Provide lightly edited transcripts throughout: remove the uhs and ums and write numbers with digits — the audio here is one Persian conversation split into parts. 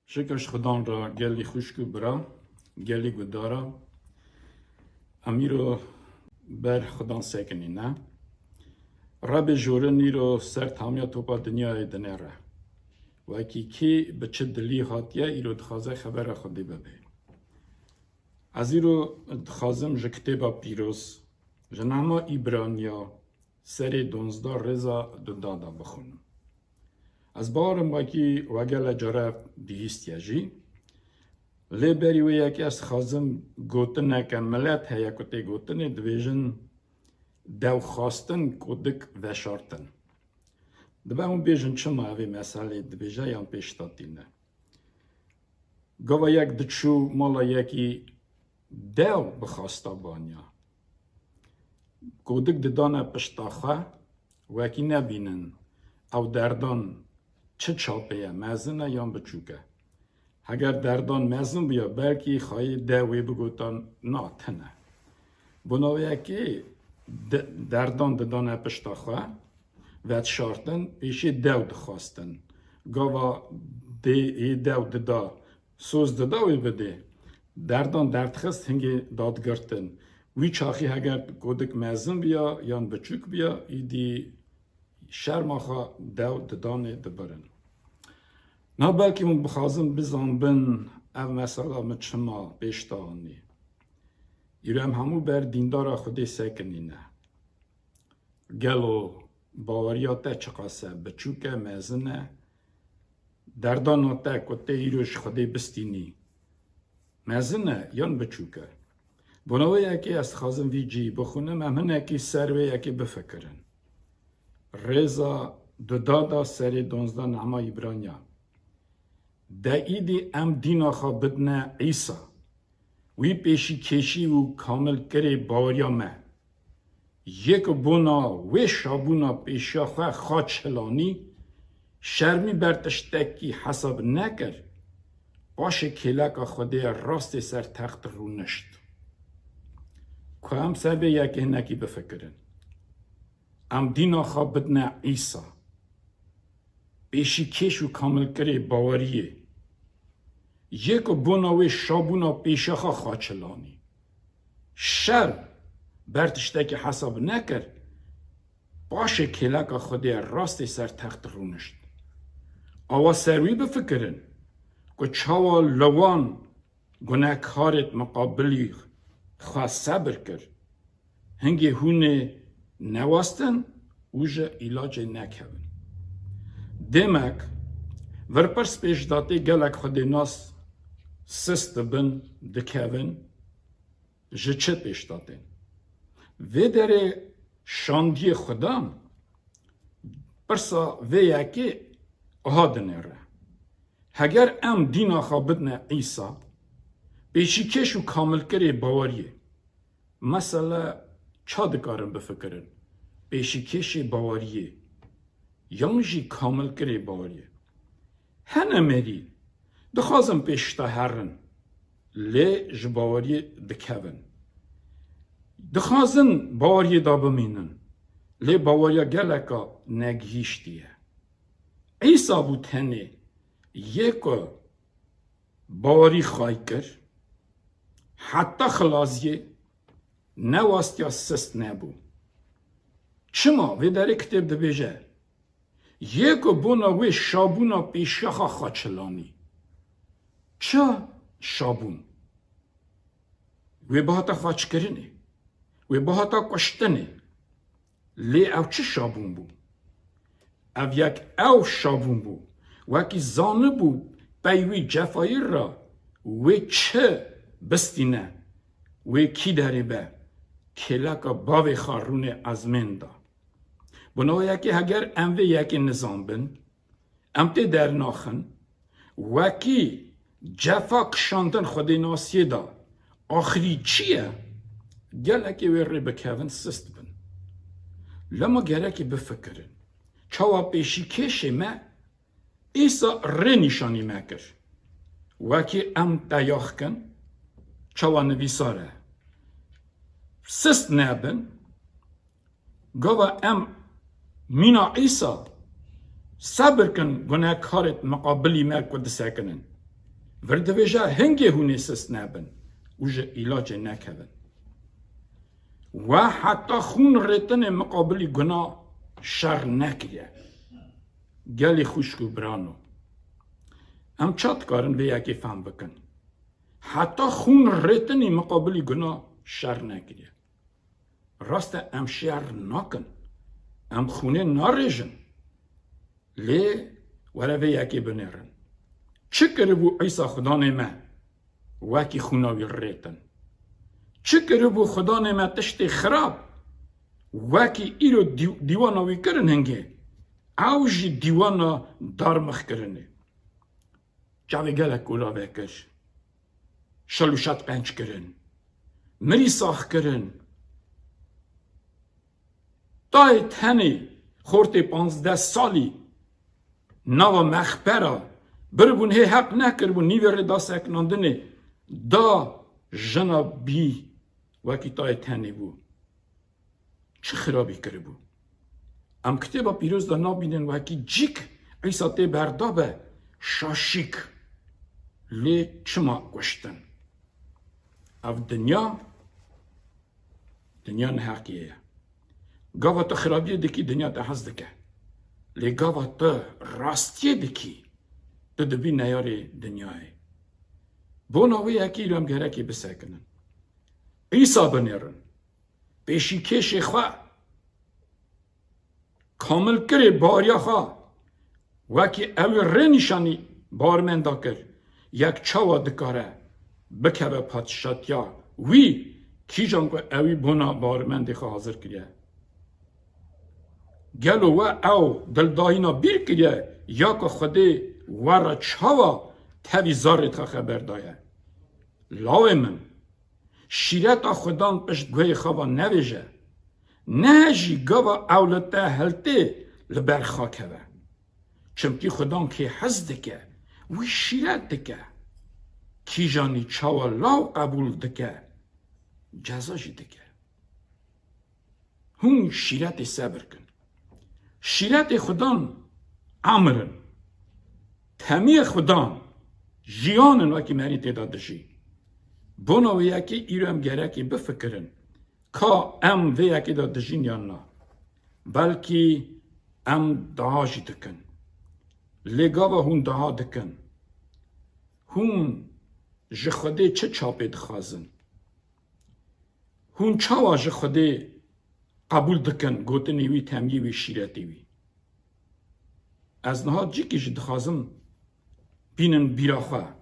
شکرش خدان را گلی خوشکو برا گلی گدارا امیرو بر خدان سکنی نه رب جورنی رو سر تامیا توپا دنیای دنره و کی به چه دلی هاتیه ایرو دخوازه خبر خودی ببه از ایرو دخوازم جه کتابا پیروز جناما ایبرانیا سر 12 رزا دادا بخونم از بارم واکی وگل جرف دیستیا جی لیبری و یکی از خازم گوتنه که ملت هیا کتی گوتنه دویژن دو خواستن کودک و شارتن دبا اون بیژن چما اوی مسئله دویژه یان پیشتاتینه گوه یک دچو مالا یکی دو بخواستا بانیا کودک ددانه پشتاخه وکی نبینن او دردان چه چاپیه مزنه یا بچوکه اگر دردان مزن بیا بلکی خواهی دوی بگوتان نه تنه بناویه که دردان ددانه پشتاخه و شارتن پیشی دو دخواستن گاوا دو ددا سوز دداوی بده دردان درد خست هنگی دادگرتن وی چاخی اگر کودک مزن بیا یا بچوک بیا ایدی شرماخا دو ددانه دبرن نه بلکه من بخوازم بزن بن او مسئله مچما بیشتانی ایرم همو بر دیندارا خودی سکنی نه گلو باوریات چقاسه بچوکه مزنه دردانات کتی ایروش خودی بستینی مزنه یان بچوکه بناوی یکی از خازم وی جی بخونم همه یکی سروی یکی بفکرن رزا دادا سری 12 نعما ایبرانیا دا ایدی ام دینا خواه بدنه عیسا وی پیشی کشی و کامل کری باوریا ما یک بونا و شابونا پیشا خواه چلانی شرمی برتشتکی حساب نکر باشه کلک خوده راست سر تخت رو نشت که هم سبه یکی نکی بفکرن ام دینا خواه بدنه عیسا پیشی کش و کامل کری باوریه یک بوناوی شابونا پیشا خواه چلانی شر برتشتکی حساب نکر باشه کلک خوده راست سر تخت رو نشت آوا سروی بفکرن که چاوا لوان گناه کارت مقابلی خواه صبر کر هنگی هونه نواستن اوجه علاج نکون demek ورپرس پیش داتی گلک خودی ناس سست بن دکوین جه چه پیش داتی و داره شاندی خودم پرسا و یکی آهادنه ره اگر ام دینا خوابدن عیسا پیشی کش و کامل کری باوریه مثلا چا دکارم بفکرن پیشی کشی باوریه یانجی کامل کری باوریه هنه مری دخوازم پیشتا هرن لی جباوریه دکوین دخوازن باوریه دا بمینن لی باوریه گلکا نگیشتیه عیسا بو تنه یکو باوری خواهی کر حتی خلازیه نواستیا سست نبو چما وی داره کتاب ده بیجه یکو بونا وی شابونا پیشاخا خاچلانی چه شابون وی باهاتا خاچ کرنه وی باهاتا کشتنه لی او چه شابون بو او یک او شابون بو وکی زانه بو پیوی جفایی را وی چه بستینه وی کی داری به کلکا باوی خارونه از من دا بنابراین یکی اگر ام و یکی نظام بن ام تی در ناخن وکی جفا کشاندن خودی ناسیه دا آخری چیه گلکی وی ری بکوین سست بن لما گلکی بفکرن چاوا پیشی کشه ما ایسا ری نشانی مکر وکی ام تیاخ کن چاوا نویساره سست نبن گوه ام مینا عیسا صبر کن گناه کارت مقابلی مرک و دسکنن وردویجا هنگی هونی سست نبن و جه علاج نکبن و حتی خون ریتن مقابلی گناه شر نکریه گلی خوشکو برانو ام چات کارن به یکی فهم بکن حتی خون ریتنی مقابلی گناه شر نکریه راست ام شر نکن ام خونه ناریجن لی وره به یکی بنیرن چه کربو عیسی خدا نیمه وکی خوناوی ریتن چه کربو خدا نیمه تشتی خراب وکی ایرو دیواناوی کرن هنگه اوجی دیوانا دارمخ کرنه جاوی گلک اولا بکر شلوشت قنچ کرن مری ساخ کرن دای تنی خورتی 15 سالی نوا مخبره بربون هی حق نکربون نیویر دا سکناندنه دا جنا بی وکی دای تنی بو چه خرابی کربو ام کتابا پیروز دا نابینن وکی جیک عیسا تی بردابه شاشیک لی چما گوشتن او دنیا نحقیه گاوا تا خرابیه دکی دنیا تا حز دکه لی گاوا تا راستیه دکی تا دبی نیاری دنیای بوناوی اکی رو هم گرکی بسکنن عیسا بنیرن پیشی کش خواه کامل کری باریا خواه وکی اوی ره نشانی بارمن دا کر یک چاوا دکاره بکوه پادشاتیا وی کی جان که اوی بنا بارمن دی خواه حاضر کریه گلو و او دلداهینا بیر کریه یا که خودی ورا چاوا تاوی زاری تا خبر دایه لاوی من شیرت خودان پشت گوی خواه نویجه نه جی گاوا اولتا هلته لبر خاکه و چمکی خودان که حز دکه وی شیرت دکه کی جانی چاوا لاو قبول دکه جزاجی دکه هون شیرت صبر کن شیرت خودان امرن تمی خودان جیانن وکی مری تدادشی بنا و یکی ایرو هم گرکی بفکرن که ام و یکی دا دجین یا نه بلکی ام دهاجی دکن لگاوه هون دها دکن هون جخوده چه چاپه دخوازن هون چاوا جخوده قبول دکن گوتنی وی تمیی وی شیرتی وی از نها جی که دخوازم بینن بیراخواه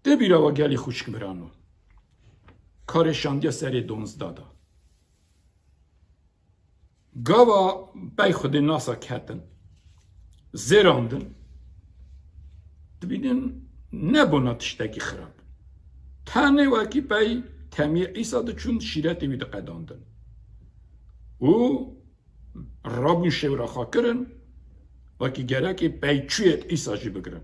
ده بیراوا گلی خوشک برانو کار شاندیا سری 12 دا گاوا بای خود ناسا کتن زیراندن دبینن نبونا تشتکی خراب تانه وکی بای تمی عیسا ده چون شیرتی وی ده قداندن او رابون شورا خواه کرن وکی گرکی بای چویت عیسا جی بگرن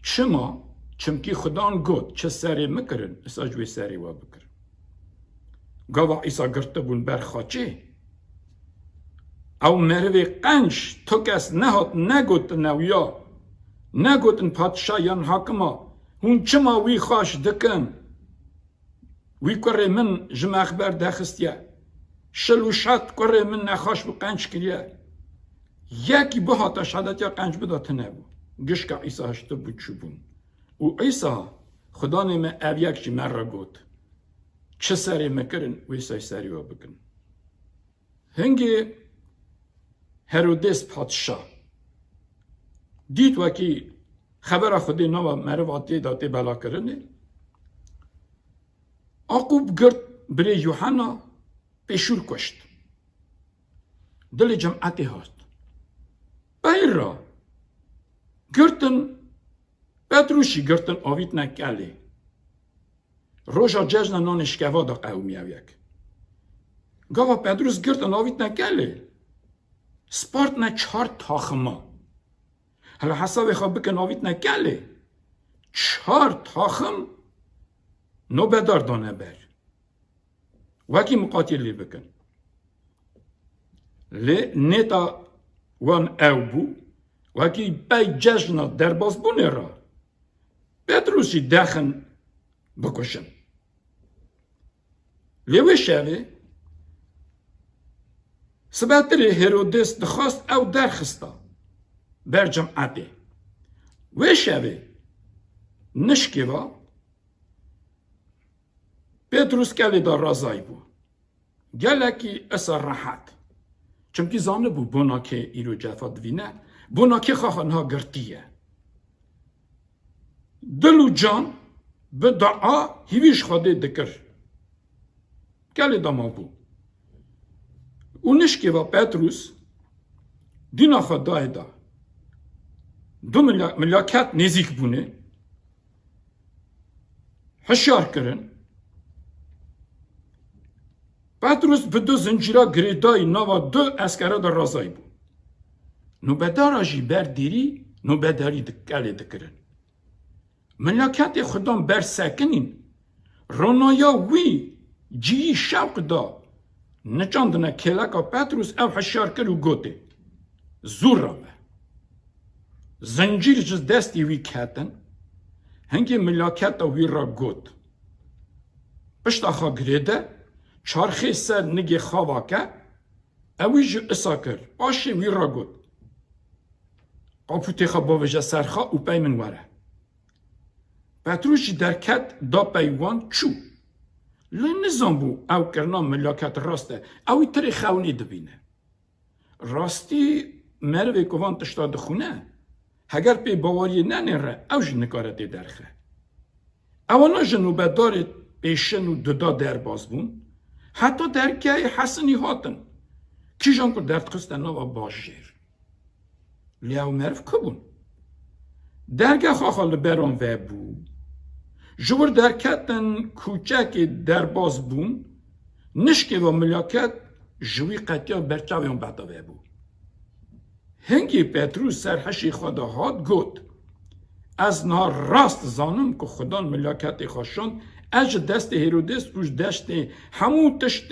چما چمکی خدان گوت چه سری مکرن ایسا جوی سری وا بکرن گاوا ایسا گرته بون برخاچه او مروی قنش تو کس نهات نگوت نویا نگوتن پادشایان حاکما هون چما وی خواش دکن وی کره من جمع اخبر دخستیه شلوشت کره من نخواش بو قنش کریه یکی بو هاتا شهادت یا قنش بدات نبو گشکا ایسا هشته بود چوبون و عیسی خدا نیمه اویک چی من را گوت چه سری مکرن و عیسی سری و بکن هنگی هرودس پادشاه دید وکی خبر خودی نوا مرواتی داتی بلا کرنه آقوب گرد بری یوحنا پیشور کشت دل جمعتی هست بایر را گرتن پتروشی گرتن آویت نکلی روژا ججن نانشکوا دا قومی اویک گاوا پتروس گرتن آویت نکلی سپارت نه 4 تاخما حالا حسابی خواه بکن آویت نکلی 4 تاخم نو بدار دانه بر وکی مقاتلی بکن لی نیتا وان او بو وکی بای ججنا درباز بونه را پتروسی دخن بکشن لیوی شوی سباتر هرودس دخواست او درخستا بر جمعته وی شوی نشکیوا پتروس کلی دار رازای بو گلکی اثر راحت چونکی زانه بو بونا که ایرو جفاد وینه بونا که خواهنها گرتیه دلو جان به دعا هیویش خواده دکر کلی داما بو اونش که با پتروس دینا خدای دا دو ملاکت نزیک بونه هشار کرن پتروس به دو زنجیرا گریدای نوا دو اسکره در رازای بو نوبدارا جی بر دیری نوبداری دکالی دکرن ملاکت خودم بر سکنین رونایا وی جی شوق دا نچاندنا کلاکا پتروس او حشار کرو گوته زور را به زنجیر جز دستی وی کتن هنگی ملاکت وی را گوت پشت آخا گریده چارخی سر نگی خواه که اوی جو اصا کر باشه وی را گوت قاپوتی خواه باوجه سرخواه او پی من وره پتروس درکت دا پیوان چو لنظام بو او کرنا ملاکت راسته اوی تری خونی دبینه راستی مروی کوان تشتا دخونه هگر پی باوری ننره او جن نکارتی درخه اوانا جنوبه داره پیشن و ددا در باز بون حتی درکه حسنی هاتن کی جان که درد خسته نوا باشیر لیاو مرف کبون درگه خواهال بران و بو جور درکتن کوچک در باز بون نشکه و ملاکت جوی قطعا برچاویان بعدا و بو هنگی پتروس سرحشی خدا هات گوت از نهار راست زانم که خدا ملاکت خوشان اج دست هیرودس روش دشت همون تشت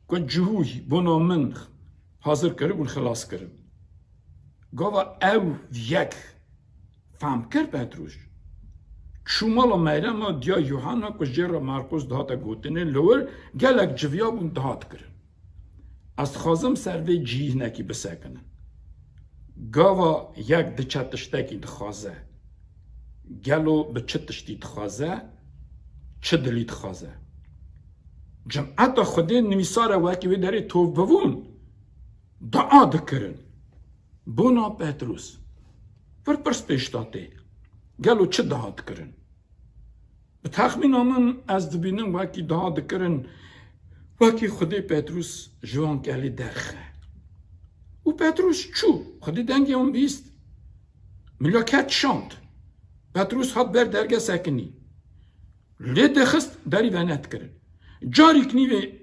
که جهوی بنا من حاضر کرد و خلاص کرد گاوا او یک فهم کرد پتروس شمالا میرم دیا یوحنا که جرا مرقس دهاتا گوتنه لور گلک جویابون دهات کرد از خازم سروی جیه نکی بسکنن گاوا یک دچه تشتکی دخوازه گلو به چه تشتی دخوازه چه دلی دخوازه جمعت خودی نمیسار وکی وی داری توف بوون دعا دکرن بونا پتروس پرس پیشتاته گلو چه دعا دکرن به تخمین آمن از دبینم وکی دعا دکرن وکی خودی پتروس جوان کلی درخه و پتروس چو خودی دنگی اون بیست ملاکت شاند پتروس هات بر درگه سکنی لی دخست داری ونت کرن جاری کنیوی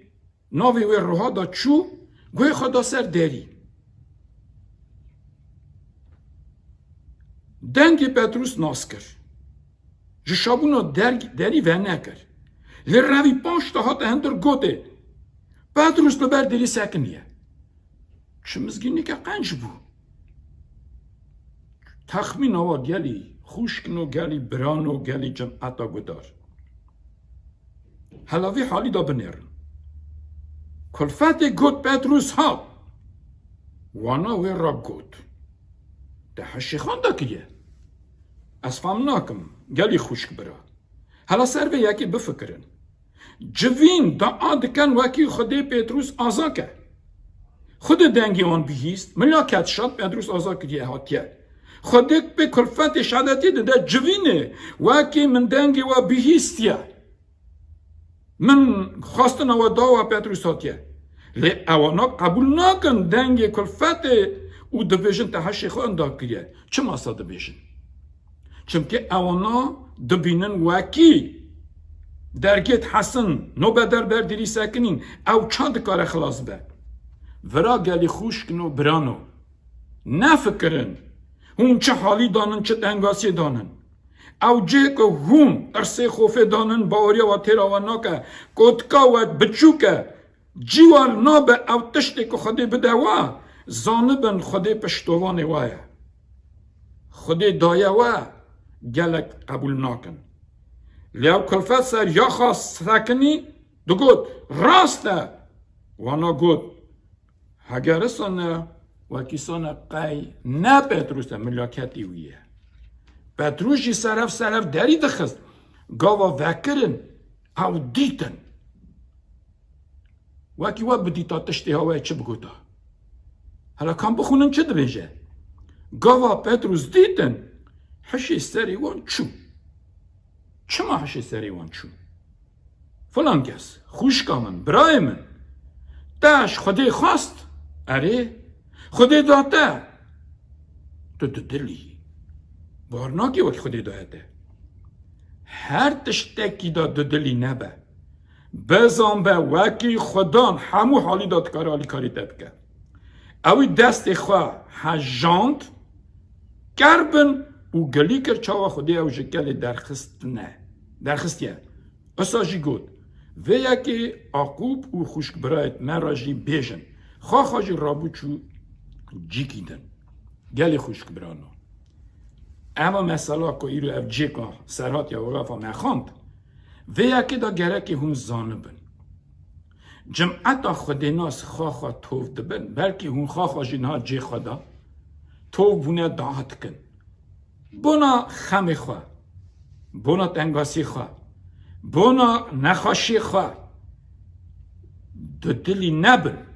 ناوی وی روها دا چو گوی خدا سر داری دنگی پتروس ناس کر جشابونا داری ونت کر لی روی پانش تا هات هندر گوده پتروس ببر داری سکنیه چمزگینی که قنج بو تخمین آوا گلی خوشکنو گلی برانو گلی جمعتا گدار هلاوی حالی دا بنیرن کلفت گود پتروس ها وانا وی را گود ده هشی خان دا کیه از فهم ناکم گلی خوشک برا هلا سر به یکی بفکرن جوین دا آدکن وکی خودی پتروس آزا که خود دنگی آن بیهیست ملاکت شد پتروس آزا کریه هاتیه خودی به کلفت شهادتی ده جوینه وکی من دنگی و بیهیستیه من خواستن و داوا پتروس هاتیه لی اوانا قبول نکن دنگی کلفت او دویژن تحشی خواهن دا کریه چه ماسا دویژن؟ چونکه اوانا دبینن وکی درگیت حسن نو بدر بردیری سکنین او چند کار خلاص به ورا گلی خوش کنو برانو نفکرن هون چه حالی دانن چه دنگاسی دانن او جه که هون ارسه خوفه دانن باوریا و تیراوانا که کتکا و بچو که جیوال نابه او تشتی که خودی بده و زانبن خودی پشتوان وایه خودی دایه و گلک قبول ناکن لیو کلفت سر یا خواست سکنی دو گود راسته وانا گود هگرسانه وکیسانه قی نه پتروسه ملاکتی ویه پتروشی سرف دری دخست گاوا وکرن او دیتن وکی و بدیتا تشتی هوای چه بگوتا حالا کام بخونن چه دبیجه گاوا پتروس دیتن حشی سری وان چو چما حشی سری وان چو فلان کس خوشکا من برای من داش خودی خواست اره خودی داده تو دلی بارناکی وکی خودی داده هر تشتکی دا دلی نبه بزن به وکی خدان همو حالی داد کاری داد اوی دست خواه هجاند کربن و گلی کر چاوا خودی او جکل درخست نه درخستیه اساجی گود و یکی عقوب و خوشک برایت مراجی بیجن خواهی رابو چو جیکیدن گلی خوشک برانو اما مثلا که ایرو اف جیکا سرهات یا وقفا مخاند و یکی دا گره که هم زانه بن جمعت خودی ناس خواه توف دبن بلکه هم خواه جنها جی خدا توف بونه داهت کن بونا خمی خواه بونا تنگاسی خواه بونا نخاشی خواه دو دلی نبن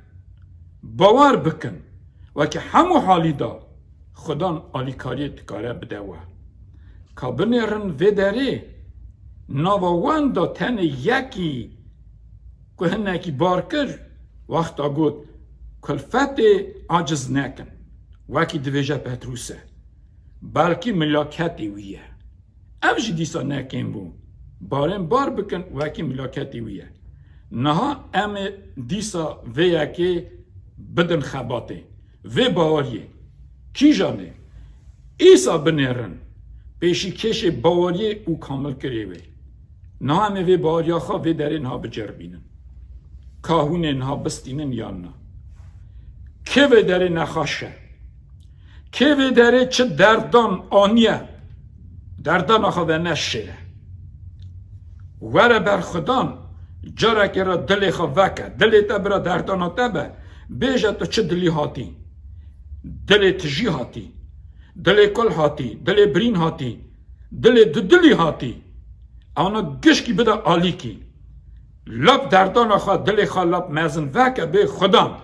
باور بکن و که همو حالی دا خدان آلیکاری تکاره بده و که بنیرن و داره ناوان دا تن یکی که هنکی بار کر وقتا گود کلفت عاجز نکن وکی دویجه پتروسه بلکی ملاکتی ویه اوشی دیسا نکن بو بارن بار بکن وکی ملاکتی ویه نها ام دیسا ویه که بدن خباته و باوریه کی جانه ایسا بنیرن پیشی کش باوریه او کامل کریوه نه همه وی باوریا خواه وی در اینها بجربینن کاهون اینها بستینن یا نه که وی در نخاشه که وی در چه دردان آنیه دردان آخوا و نشه وره بر خدان جاره که را دلی خواه وکه دلی تا برا دردان تبه بیجه تو چه دلی هاتی دلی تجی هاتی دلی کل هاتی دلی برین هاتی دلی هاتی اونا گشکی بده آلی کی لب دردان خواه دلی خواه لب مزن وکه به خدا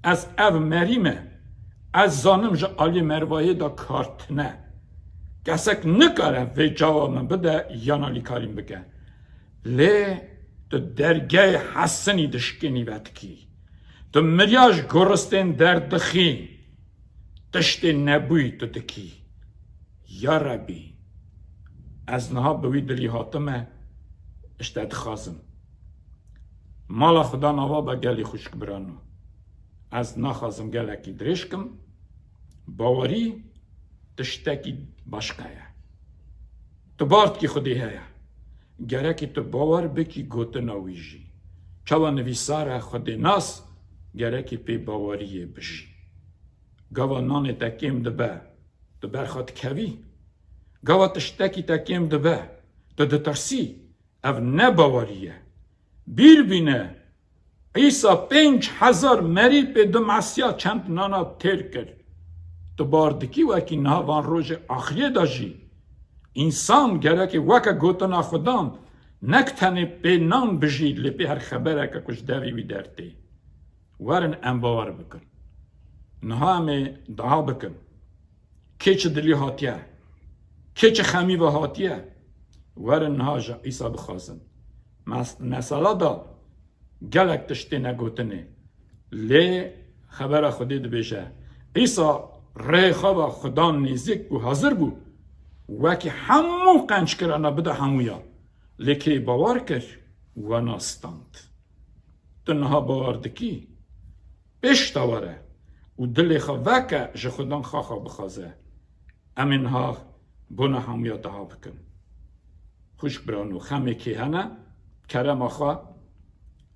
از او مریمه از زانم جا آلی مروایی دا کارت نه کسک نکاره وی جواب من بده یا نالی کاریم بگه لی تو درگه حسنی دشکنی ودکی تو مریاج گرستین دردخی تشتی نبوی تو دکی یا ربی از نها بوی دلی حاتمه اشتاد خازم مالا خدا نوا با گلی خوشک برانو از نخازم گلکی درشکم باوری تشتکی باشقایه تو بارد کی خودی هیا گره که تو باور بکی گوت نویجی چوا نویساره خودی ناس گره که پی باوریه بجی گاوا نان تکیم دبه تو برخواد کوی گاوا تشتکی تکیم دبه تو دترسی او نباوریه بیر بینه عیسا 5,000 مری به دماسیا چند نانا تیر کرد تو باردکی وکی نهوان روز آخریه داجی انسان گره که وکا گوتنا خودان نکتنه به نان بجید لی به هر خبره که کش دوی وی درده ورن انباور بکن نها همه دعا بکن که چه دلی هاتیه که چه خمی و هاتیه ورن نها جا عیسا بخوازن مثلا دا گلک تشتی نگوتنه لی خبر خودی دو بیشه عیسا ریخا و خدا نیزیک و حاضر بو وکی همو قنچ کرانه بده همویا لیکی باور کر و ناستاند تو نها باور دکی پیش تاوره و دلی خوا وکه جه خودان خواه بخوازه امین ها بونه همویا دها بکن خوش برانو خمه که هنه کرم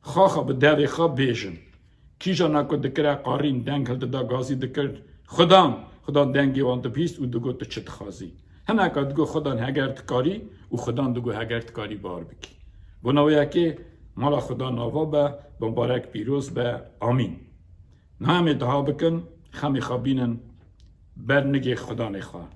خواه به دوی خواه بیجن کی جا نکو دکره قارین دنگ هل دا گازی دکر خدا دنگی وان پیست و دگو تو چت خوازی هنک دگو خدا هگرد کاری و خدا دگو هگرد کاری بار بکی بنویا که مالا خدا نوا به مبارک پیروز به آمین نام دعا بکن خمی خوابینن برنگی خدا نخواه